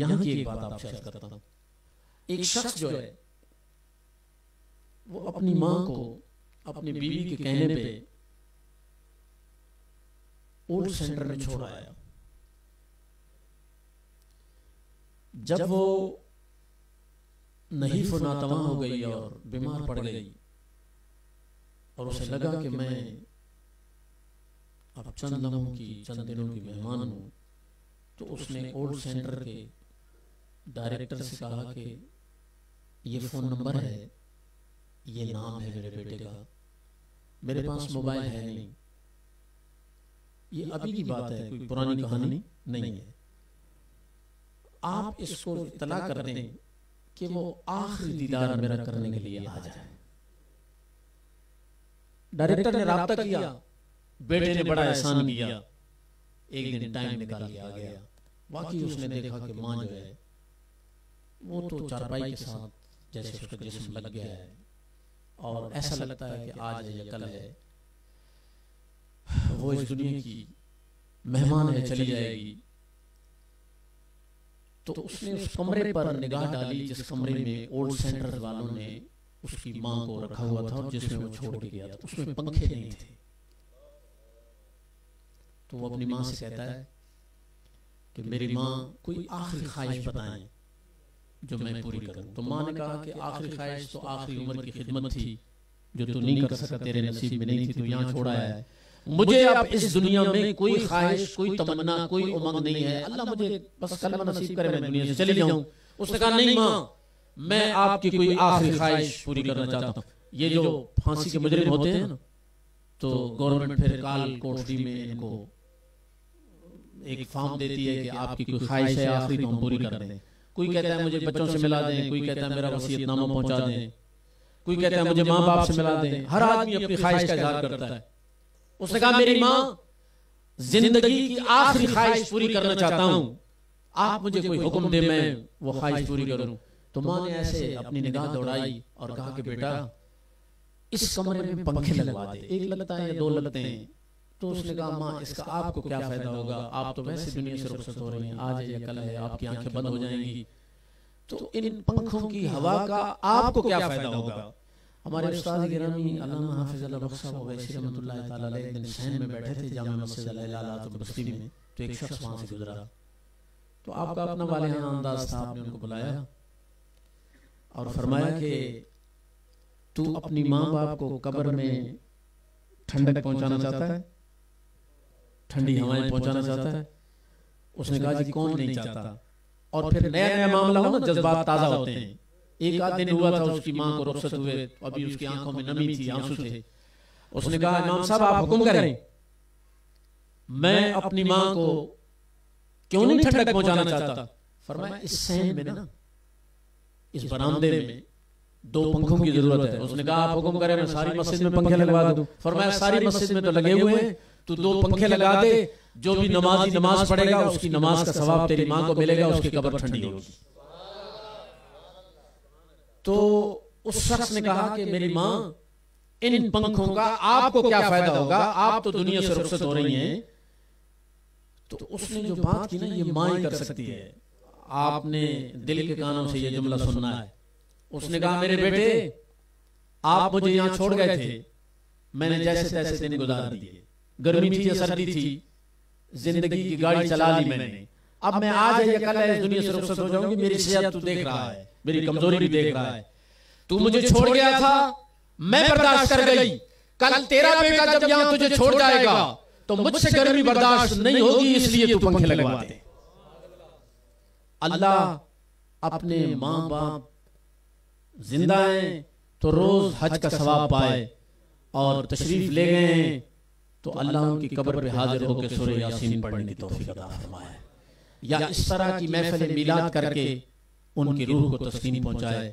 یہاں کی ایک بات آپ سے عرض کرتا ہوں، ایک شخص جو ہے وہ اپنی ماں کو اپنی بیوی کے کہنے پہ اولڈ سینٹر میں چھوڑ آیا۔ جب وہ نحیف و ناتواں ہو گئی اور بیمار پڑ گئی اور اسے لگا کہ میں اب چند لمحوں کی چند دنوں کی مہمان ہوں، تو اس نے اولڈ سینٹر کے ڈائریکٹر سے کہا کہ یہ فون نمبر ہے، یہ نام ہے میرے بیٹے کا، میرے پاس موبائل ہے نہیں، یہ ابھی کی بات ہے، کوئی پرانی کہانی نہیں ہے، آپ اس کو اطلاع کر دیں کہ وہ آخری دیدار میرا کرنے کے لیے آ جائے۔ ڈائریکٹر نے رابطہ کیا، بیٹے نے بڑا احسان کیا، ایک دن ٹائم نکال کے آ گیا۔ واقعی اس نے دیکھا کہ ماں جو ہے وہ تو چارپائی کے ساتھ جیسے اس کا جسم لگ گیا ہے اور ایسا لگتا ہے کہ آج ہے یا کل ہے وہ اس دنیا کی مہمان ہے، چلی جائے گی۔ تو اس نے اس کمرے پر نگاہ ڈالی جس کمرے میں اولڈ سینٹر والوں نے اس کی ماں کو رکھا ہوا تھا اور جس میں وہ چھوڑ کے گیا تھا، اس میں پنکھے نہیں تھے۔ تو وہ اپنی ماں سے کہتا ہے کہ میری ماں کوئی آخری خواہش بتائیں جو میں پوری کروں۔ تو ماں نے کہا کہ آخری خواہش تو آخری عمر کی خدمت تھی جو تو نہیں کر سکا، تیرے نصیب میں نہیں تھی، تو یہاں چھوڑا ہے۔ مجھے اب اس دنیا میں کوئی خواہش، کوئی تمنا، کوئی امنگ نہیں ہے، اللہ مجھے بس کلمہ نصیب کرے میں دنیا سے چلی جاؤں۔ اس نے کہا نہیں ماں، میں آپ کی کوئی آخری خواہش پوری کرنا چاہتا ہوں۔ یہ جو پھانسی کے مجرم ہوتے ہیں نا، تو گورنمنٹ پھر کال کوٹری میں ان کو ایک فارم دیتی ہے کہ آپ کی کوئی خواہش ہے آخری تو ہم پوری کر دیں۔ کوئی کہتا ہے مجھے بچوں سے ملا دیں، کوئی کہتا ہے میرا وصیت نامہ پہنچا دیں، کوئی کہتا ہے مجھے ماں باپ سے ملا دیں۔ ہر آدمی اپنی خواہش کا اظہار کرتا ہے۔ اس نے کہا میری ماں زندگی کی آخری خواہش پوری کرنا چاہتا ہوں، آپ مجھے کوئی حکم دے میں وہ خواہش پوری کروں۔ تو ماں نے ایسے اپنی نگاہ دوڑائی اور کہا کہ بیٹا اس کمرے میں پنکھے لگوا دے، ایک لگتا ہے یا دو لگتے ہیں۔ تو اس نے کہا ماں اس کا آپ کو کیا فائدہ ہوگا، آپ تو ویسے دنیا سے رخصت ہو رہی ہیں، آج ہے یا کل ہے، آپ کی آنکھیں بند ہو جائیں گی، تو ان پنکھوں کی ہوا کا آپ کو کیا فائدہ ہوگا۔ ہمارے استاد گرامی علامہ حافظ اللہ بخش صاحب اویسی رحمۃ اللہ تعالی علیہ ایک دن سین میں بیٹھے تھے جامع مسجد الہلال بستی میں، تو ایک شخص وہاں سے گزرا، تو آپ کا اپنا والہانہ انداز تھا، آپ نے ان کو بلایا اور فرمایا کہ تو اپنی ماں باپ کو قبر میں ٹھنڈک پہنچانا چاہتا ہے، ٹھنڈی ہوائیں پہنچانا چاہتا ہے۔ اس نے کہا جی کون نہیں چاہتا۔ اور پھر نیا نیا معاملہ ہو نا، جذبات تازہ ہوتے ہیں۔ ایک آدھ دن ہوا تھا اس کی ماں کو رخصت ہوئے، ابھی اس کی آنکھوں میں نمی تھی، آنسو تھے۔ اس نے کہا امام صاحب آپ حکم کریں، میں اپنی ماں کو کیوں نہیں ٹھنڈک پہنچانا چاہتا۔ فرمایا اس سین میں نا، اس برآمدے میں دو پنکھوں کی ضرورت ہے۔ اس نے کہا آپ حکم کریں میں ساری مسجد میں پنکھے لگوا دوں۔ فرمایا ساری مسجد میں تو لگے ہوئے ہیں، تو دو پنکھے لگا دے، جو بھی نمازی نماز پڑھے گا اس کی نماز کا ثواب تیری ماں کو ملے گا، اس کی قبر ٹھنڈی ہوگی۔ تو اس شخص نے کہا کہ میری ماں ان پنکھوں کا آپ کو کیا فائدہ ہوگا، آپ تو دنیا سے رخصت ہو رہی ہیں۔ تو اس نے جو بات کی نا یہ ماں ہی کر سکتی ہے، آپ نے دل کے کانوں سے یہ جملہ سننا ہے۔ اس نے کہا میرے بیٹے آپ مجھے یہاں چھوڑ گئے تھے، میں نے جیسے تیسے دن گزار دیے، گرمی تھی یا سردی تھی، زندگی کی گاڑی چلا لی میں نے، اب میں آج یا کل اس دنیا سے رخصت ہو جاؤں گی، میری صحت تو دیکھ رہا ہے، میری کمزوری بھی دیکھ رہا ہے، تو مجھے چھوڑ گیا تھا میں برداشت کر گئی، کل تیرا بیٹا جب یہاں تجھے چھوڑ جائے گا تو مجھ سے گرمی برداشت نہیں ہوگی، اس لیے تو پنکھے لگوا دے۔ اللہ اپنے ماں باپ زندہ ہیں تو روز حج کا ثواب پائے، اور تشریف لے گئے ہیں تو اللہ ان کی قبر پہ حاضر ہو کے سورہ یاسین پڑھنے کی توفیق عطا فرمائے، یا اس طرح کی محفل میلاد کر کے ان کی روح کو تسکین پہنچائے۔